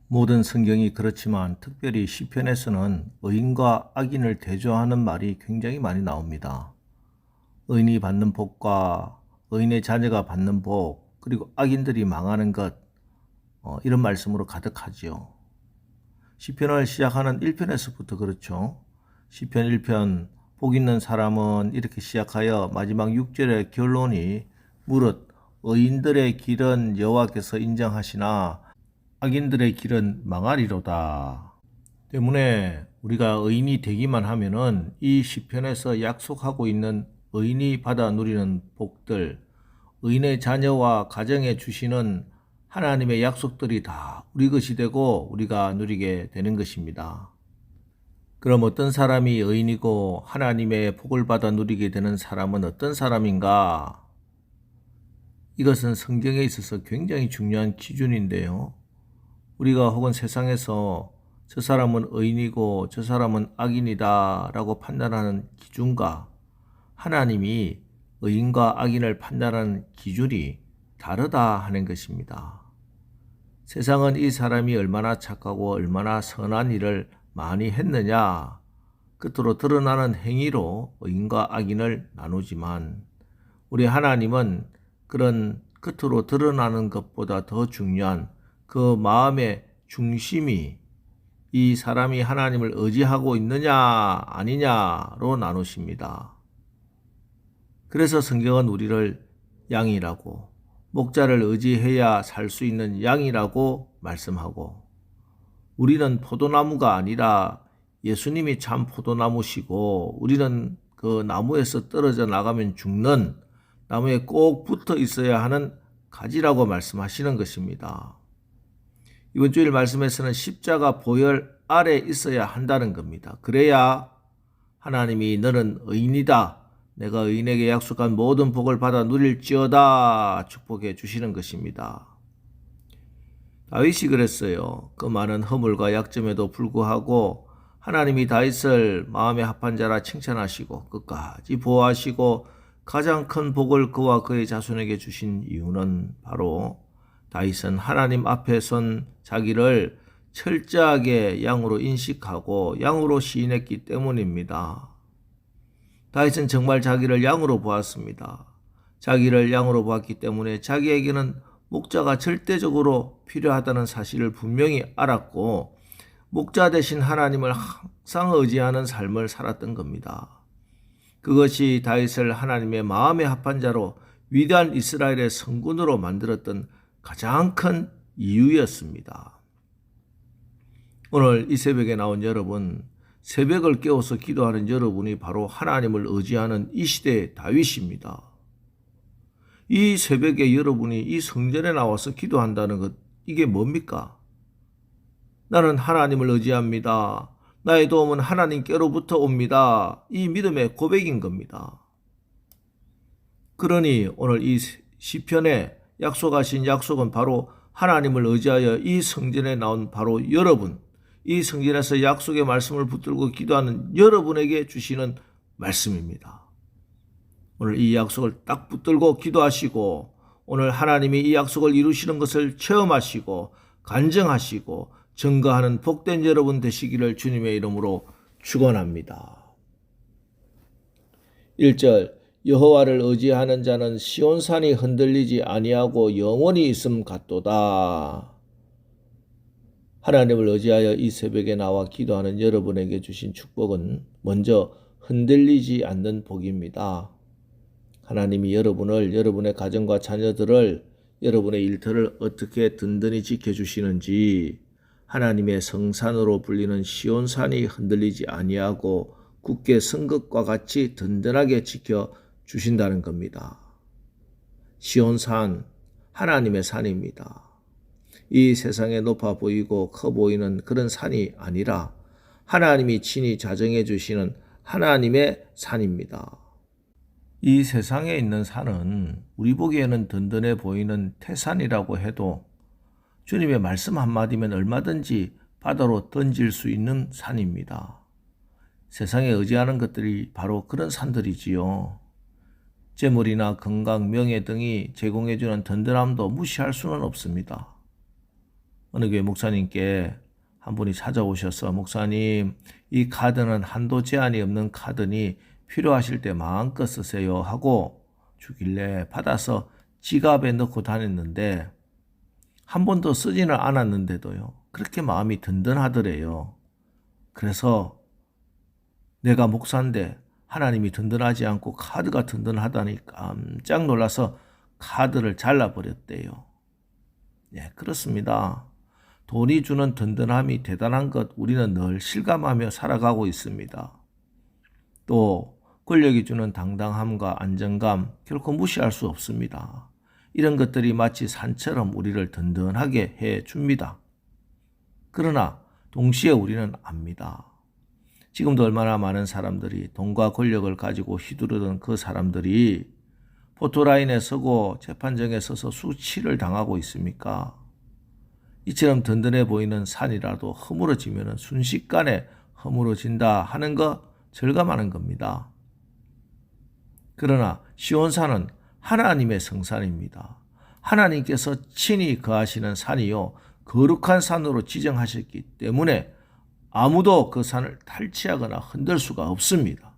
모든 성경이 그렇지만 특별히 시편에서는 의인과 악인을 대조하는 말이 굉장히 많이 나옵니다. 의인이 받는 복과 의인의 자녀가 받는 복, 그리고 악인들이 망하는 것, 이런 말씀으로 가득하지요. 시편을 시작하는 1편에서부터 그렇죠. 시편 1편 복 있는 사람은 이렇게 시작하여 마지막 6절의 결론이 무릇 의인들의 길은 여호와께서 인정하시나 악인들의 길은 망하리로다. 때문에 우리가 의인이 되기만 하면은 이 시편에서 약속하고 있는 의인이 받아 누리는 복들, 의인의 자녀와 가정에 주시는 하나님의 약속들이 다 우리 것이 되고 우리가 누리게 되는 것입니다. 그럼 어떤 사람이 의인이고 하나님의 복을 받아 누리게 되는 사람은 어떤 사람인가? 이것은 성경에 있어서 굉장히 중요한 기준인데요. 우리가 혹은 세상에서 저 사람은 의인이고 저 사람은 악인이다 라고 판단하는 기준과 하나님이 의인과 악인을 판단하는 기준이 다르다 하는 것입니다. 세상은 이 사람이 얼마나 착하고 얼마나 선한 일을 많이 했느냐 끝으로 드러나는 행위로 의인과 악인을 나누지만 우리 하나님은 그런 끝으로 드러나는 것보다 더 중요한 그 마음의 중심이 이 사람이 하나님을 의지하고 있느냐 아니냐로 나누십니다. 그래서 성경은 우리를 양이라고 목자를 의지해야 살 수 있는 양이라고 말씀하고 우리는 포도나무가 아니라 예수님이 참 포도나무시고 우리는 그 나무에서 떨어져 나가면 죽는 나무에 꼭 붙어 있어야 하는 가지라고 말씀하시는 것입니다. 이번 주일 말씀에서는 십자가 보혈 아래 있어야 한다는 겁니다. 그래야 하나님이 너는 의인이다. 내가 의인에게 약속한 모든 복을 받아 누릴지어다 축복해 주시는 것입니다. 다윗이 그랬어요. 그 많은 허물과 약점에도 불구하고 하나님이 다윗을 마음에 합한 자라 칭찬하시고 끝까지 보호하시고 가장 큰 복을 그와 그의 자손에게 주신 이유는 바로 다윗은 하나님 앞에 선 자기를 철저하게 양으로 인식하고 양으로 시인했기 때문입니다. 다윗은 정말 자기를 양으로 보았습니다. 자기를 양으로 보았기 때문에 자기에게는 목자가 절대적으로 필요하다는 사실을 분명히 알았고 목자 대신 하나님을 항상 의지하는 삶을 살았던 겁니다. 그것이 다윗을 하나님의 마음에 합한 자로 위대한 이스라엘의 성군으로 만들었던 가장 큰 이유였습니다. 오늘 이 새벽에 나온 여러분, 새벽을 깨워서 기도하는 여러분이 바로 하나님을 의지하는 이 시대의 다윗입니다. 이 새벽에 여러분이 이 성전에 나와서 기도한다는 것, 이게 뭡니까? 나는 하나님을 의지합니다. 나의 도움은 하나님께로부터 옵니다. 이 믿음의 고백인 겁니다. 그러니 오늘 이 시편에 약속하신 약속은 바로 하나님을 의지하여 이 성전에 나온 바로 여러분, 이 성전에서 약속의 말씀을 붙들고 기도하는 여러분에게 주시는 말씀입니다. 오늘 이 약속을 딱 붙들고 기도하시고 오늘 하나님이 이 약속을 이루시는 것을 체험하시고 간증하시고 증거하는 복된 여러분 되시기를 주님의 이름으로 축원합니다. 1절 여호와를 의지하는 자는 시온산이 흔들리지 아니하고 영원히 있음 같도다. 하나님을 의지하여 이 새벽에 나와 기도하는 여러분에게 주신 축복은 먼저 흔들리지 않는 복입니다. 하나님이 여러분을, 여러분의 가정과 자녀들을, 여러분의 일터를 어떻게 든든히 지켜주시는지 하나님의 성산으로 불리는 시온산이 흔들리지 아니하고 굳게 선 것과 같이 든든하게 지켜주신다는 겁니다. 시온산, 하나님의 산입니다. 이 세상에 높아 보이고 커 보이는 그런 산이 아니라 하나님이 친히 자정해 주시는 하나님의 산입니다. 이 세상에 있는 산은 우리 보기에는 든든해 보이는 태산이라고 해도 주님의 말씀 한마디면 얼마든지 바다로 던질 수 있는 산입니다. 세상에 의지하는 것들이 바로 그런 산들이지요. 재물이나 건강, 명예 등이 제공해주는 든든함도 무시할 수는 없습니다. 어느 교회 목사님께 한 분이 찾아오셔서 목사님, 이 카드는 한도 제한이 없는 카드니 필요하실 때 마음껏 쓰세요 하고 주길래 받아서 지갑에 넣고 다녔는데 한 번도 쓰지는 않았는데도요. 그렇게 마음이 든든하더래요. 그래서 내가 목사인데 하나님이 든든하지 않고 카드가 든든하다니 깜짝 놀라서 카드를 잘라버렸대요. 예, 그렇습니다. 돈이 주는 든든함이 대단한 것 우리는 늘 실감하며 살아가고 있습니다. 또 권력이 주는 당당함과 안정감 결코 무시할 수 없습니다. 이런 것들이 마치 산처럼 우리를 든든하게 해줍니다. 그러나 동시에 우리는 압니다. 지금도 얼마나 많은 사람들이 돈과 권력을 가지고 휘두르던 그 사람들이 포토라인에 서고 재판정에 서서 수치를 당하고 있습니까? 이처럼 든든해 보이는 산이라도 허물어지면 순식간에 허물어진다 하는 거 절감하는 겁니다. 그러나 시온산은 하나님의 성산입니다. 하나님께서 친히 거하시는 산이요 거룩한 산으로 지정하셨기 때문에 아무도 그 산을 탈취하거나 흔들 수가 없습니다.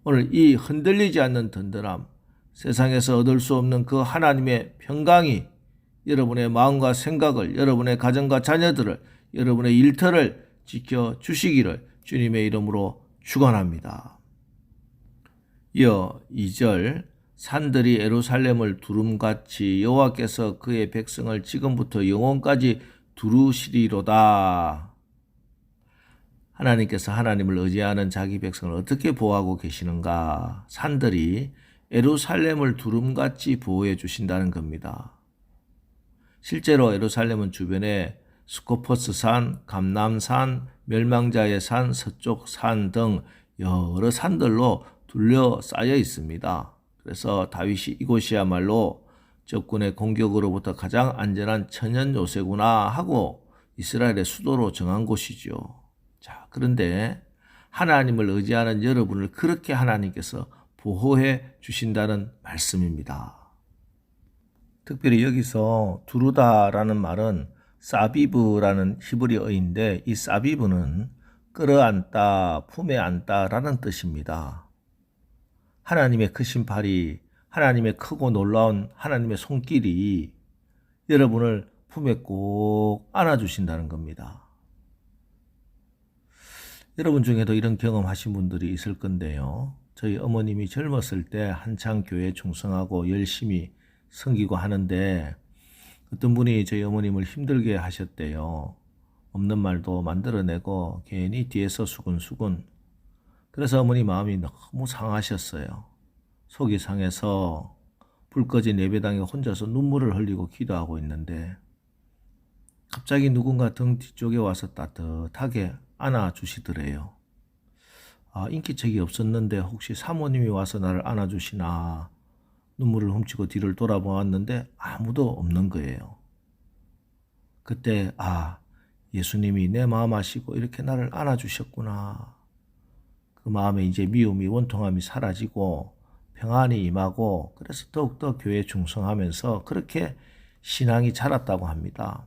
오늘 이 흔들리지 않는 든든함, 세상에서 얻을 수 없는 그 하나님의 평강이 여러분의 마음과 생각을, 여러분의 가정과 자녀들을, 여러분의 일터를 지켜주시기를 주님의 이름으로 축원합니다. 이어 2절 산들이 예루살렘을 두름같이 여호와께서 그의 백성을 지금부터 영원까지 두루시리로다. 하나님께서 하나님을 의지하는 자기 백성을 어떻게 보호하고 계시는가? 산들이 예루살렘을 두름같이 보호해 주신다는 겁니다. 실제로 예루살렘은 주변에 스코포스산, 감람산, 멸망자의 산, 서쪽 산 등 여러 산들로 둘러싸여 있습니다. 그래서 다윗이 이곳이야말로 적군의 공격으로부터 가장 안전한 천연 요새구나 하고 이스라엘의 수도로 정한 곳이죠. 자, 그런데 하나님을 의지하는 여러분을 그렇게 하나님께서 보호해 주신다는 말씀입니다. 특별히 여기서 두루다라는 말은 사비브라는 히브리어인데 이 사비브는 끌어안다, 품에 안다라는 뜻입니다. 하나님의 크신 팔이, 하나님의 크고 놀라운 하나님의 손길이 여러분을 품에 꼭 안아주신다는 겁니다. 여러분 중에도 이런 경험하신 분들이 있을 건데요. 저희 어머님이 젊었을 때 한창 교회에 충성하고 열심히 섬기고 하는데 어떤 분이 저희 어머님을 힘들게 하셨대요. 없는 말도 만들어내고 괜히 뒤에서 수근수근. 그래서 어머니 마음이 너무 상하셨어요. 속이 상해서 불 꺼진 예배당에 혼자서 눈물을 흘리고 기도하고 있는데 갑자기 누군가 등 뒤쪽에 와서 따뜻하게 안아주시더래요. 인기척이 없었는데 혹시 사모님이 와서 나를 안아주시나 눈물을 훔치고 뒤를 돌아보았는데 아무도 없는 거예요. 그때 예수님이 내 마음 아시고 이렇게 나를 안아주셨구나. 그 마음에 이제 미움이 원통함이 사라지고 평안이 임하고 그래서 더욱더 교회에 충성하면서 그렇게 신앙이 자랐다고 합니다.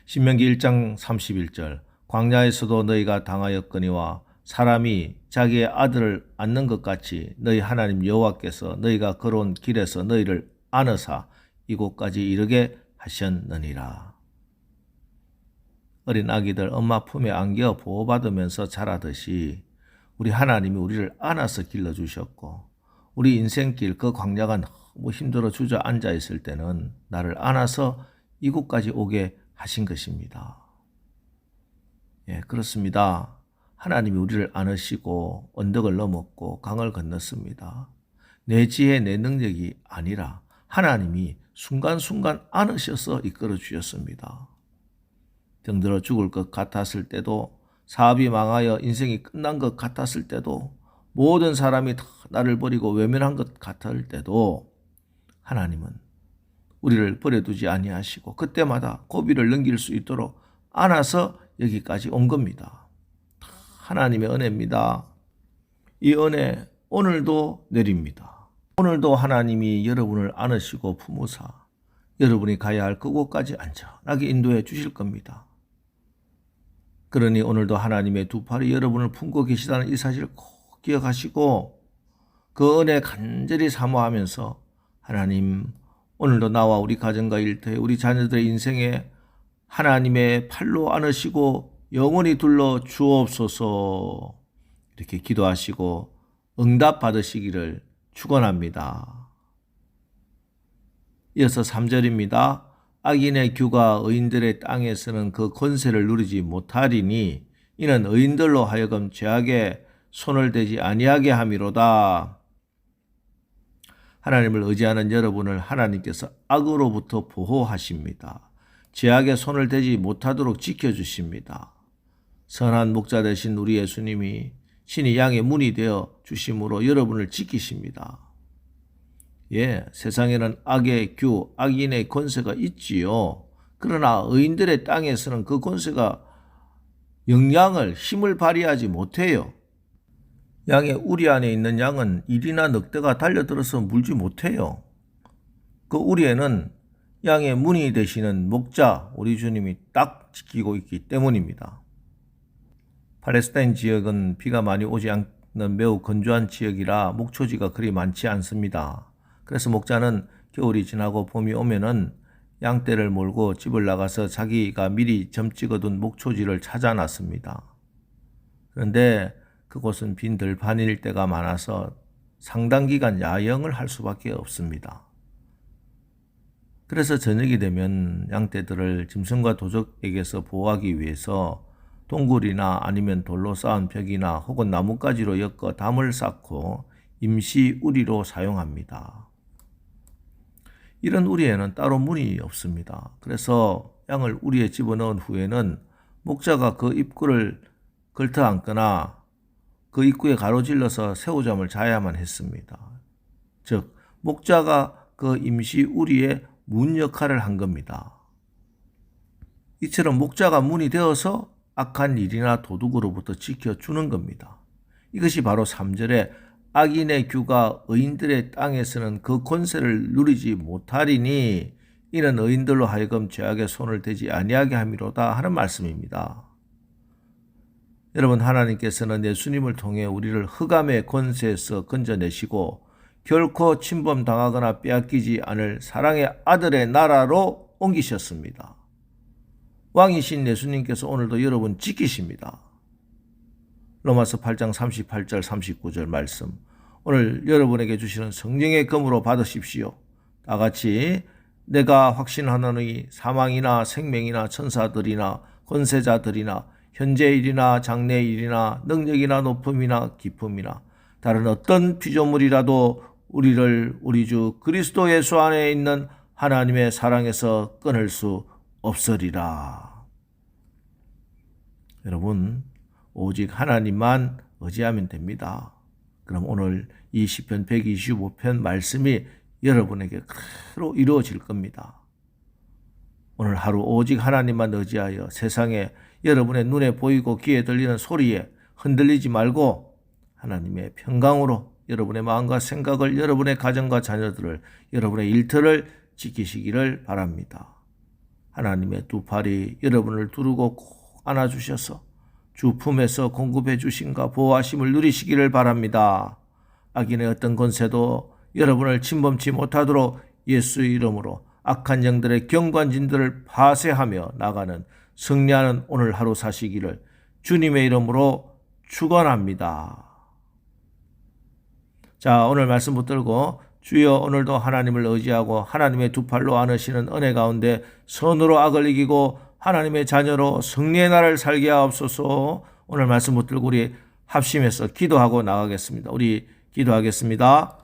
신명기 1장 31절 광야에서도 너희가 당하였거니와 사람이 자기의 아들을 안는 것 같이 너희 하나님 여호와께서 너희가 걸어온 길에서 너희를 안으사 이곳까지 이르게 하셨느니라. 어린 아기들 엄마 품에 안겨 보호받으면서 자라듯이 우리 하나님이 우리를 안아서 길러주셨고 우리 인생길 그 광야가 너무 힘들어 주저앉아 있을 때는 나를 안아서 이곳까지 오게 하신 것입니다. 예, 그렇습니다. 하나님이 우리를 안으시고 언덕을 넘었고 강을 건넜습니다. 내 지혜 내 능력이 아니라 하나님이 순간순간 안으셔서 이끌어 주셨습니다. 병들어 죽을 것 같았을 때도 사업이 망하여 인생이 끝난 것 같았을 때도 모든 사람이 다 나를 버리고 외면한 것 같을 때도 하나님은 우리를 버려두지 아니하시고 그때마다 고비를 넘길 수 있도록 안아서 여기까지 온 겁니다. 하나님의 은혜입니다. 이 은혜 오늘도 내립니다. 오늘도 하나님이 여러분을 안으시고 품으사 여러분이 가야 할 그곳까지 안전하게 인도해 주실 겁니다. 그러니 오늘도 하나님의 두 팔이 여러분을 품고 계시다는 이 사실을 꼭 기억하시고 그 은혜 간절히 사모하면서 하나님, 오늘도 나와 우리 가정과 일터에 우리 자녀들의 인생에 하나님의 팔로 안으시고 영원히 둘러 주옵소서 이렇게 기도하시고 응답 받으시기를 축원합니다. 이어서 3절입니다. 악인의 규가 의인들의 땅에서는 그 권세를 누리지 못하리니 이는 의인들로 하여금 죄악에 손을 대지 아니하게 함이로다. 하나님을 의지하는 여러분을 하나님께서 악으로부터 보호하십니다. 죄악에 손을 대지 못하도록 지켜주십니다. 선한 목자 되신 우리 예수님이 신이 양의 문이 되어 주심으로 여러분을 지키십니다. 예, 세상에는 악의 규, 악인의 권세가 있지요. 그러나 의인들의 땅에서는 그 권세가 영향을, 힘을 발휘하지 못해요. 양의 우리 안에 있는 양은 일이나 늑대가 달려들어서 물지 못해요. 그 우리에는 양의 문이 되시는 목자, 우리 주님이 딱 지키고 있기 때문입니다. 팔레스타인 지역은 비가 많이 오지 않는 매우 건조한 지역이라 목초지가 그리 많지 않습니다. 그래서 목자는 겨울이 지나고 봄이 오면은 양떼를 몰고 집을 나가서 자기가 미리 점 찍어둔 목초지를 찾아놨습니다. 그런데 그곳은 빈 들판일 때가 많아서 상당 기간 야영을 할 수밖에 없습니다. 그래서 저녁이 되면 양떼들을 짐승과 도적에게서 보호하기 위해서 동굴이나 아니면 돌로 쌓은 벽이나 혹은 나뭇가지로 엮어 담을 쌓고 임시 우리로 사용합니다. 이런 우리에는 따로 문이 없습니다. 그래서 양을 우리에 집어넣은 후에는 목자가 그 입구를 걸터 앉거나 그 입구에 가로질러서 새우잠을 자야만 했습니다. 즉, 목자가 그 임시 우리의 문 역할을 한 겁니다. 이처럼 목자가 문이 되어서 악한 일이나 도둑으로부터 지켜주는 겁니다. 이것이 바로 3절에 악인의 규가 의인들의 땅에서는 그 권세를 누리지 못하리니 이는 의인들로 하여금 죄악에 손을 대지 아니하게 함이로다 하는 말씀입니다. 여러분, 하나님께서는 예수님을 통해 우리를 흑암의 권세에서 건져내시고 결코 침범당하거나 빼앗기지 않을 사랑의 아들의 나라로 옮기셨습니다. 왕이신 예수님께서 오늘도 여러분 지키십니다. 로마서 8장 38절 39절 말씀, 오늘 여러분에게 주시는 성령의 검으로 받으십시오. 다 같이 내가 확신하노니 사망이나 생명이나 천사들이나 권세자들이나 현재일이나 장래일이나 능력이나 높음이나 깊음이나 다른 어떤 피조물이라도 우리를 우리 주 그리스도 예수 안에 있는 하나님의 사랑에서 끊을 수 없으리라. 여러분, 오직 하나님만 의지하면 됩니다. 그럼 오늘 이 시편 125편 말씀이 여러분에게 그대로 이루어질 겁니다. 오늘 하루 오직 하나님만 의지하여 세상에 여러분의 눈에 보이고 귀에 들리는 소리에 흔들리지 말고 하나님의 평강으로 여러분의 마음과 생각을, 여러분의 가정과 자녀들을, 여러분의 일터를 지키시기를 바랍니다. 하나님의 두 팔이 여러분을 두르고 꼭 안아주셔서 주 품에서 공급해 주심과 보호하심을 누리시기를 바랍니다. 악인의 어떤 권세도 여러분을 침범치 못하도록 예수의 이름으로 악한 영들의 경관진들을 파쇄하며 나가는 승리하는 오늘 하루 사시기를 주님의 이름으로 축원합니다. 자, 오늘 말씀 붙들고 주여 오늘도 하나님을 의지하고 하나님의 두 팔로 안으시는 은혜 가운데 선으로 악을 이기고 하나님의 자녀로 승리의 날을 살게 하옵소서. 오늘 말씀 붙들고 우리 합심해서 기도하고 나가겠습니다. 우리 기도하겠습니다.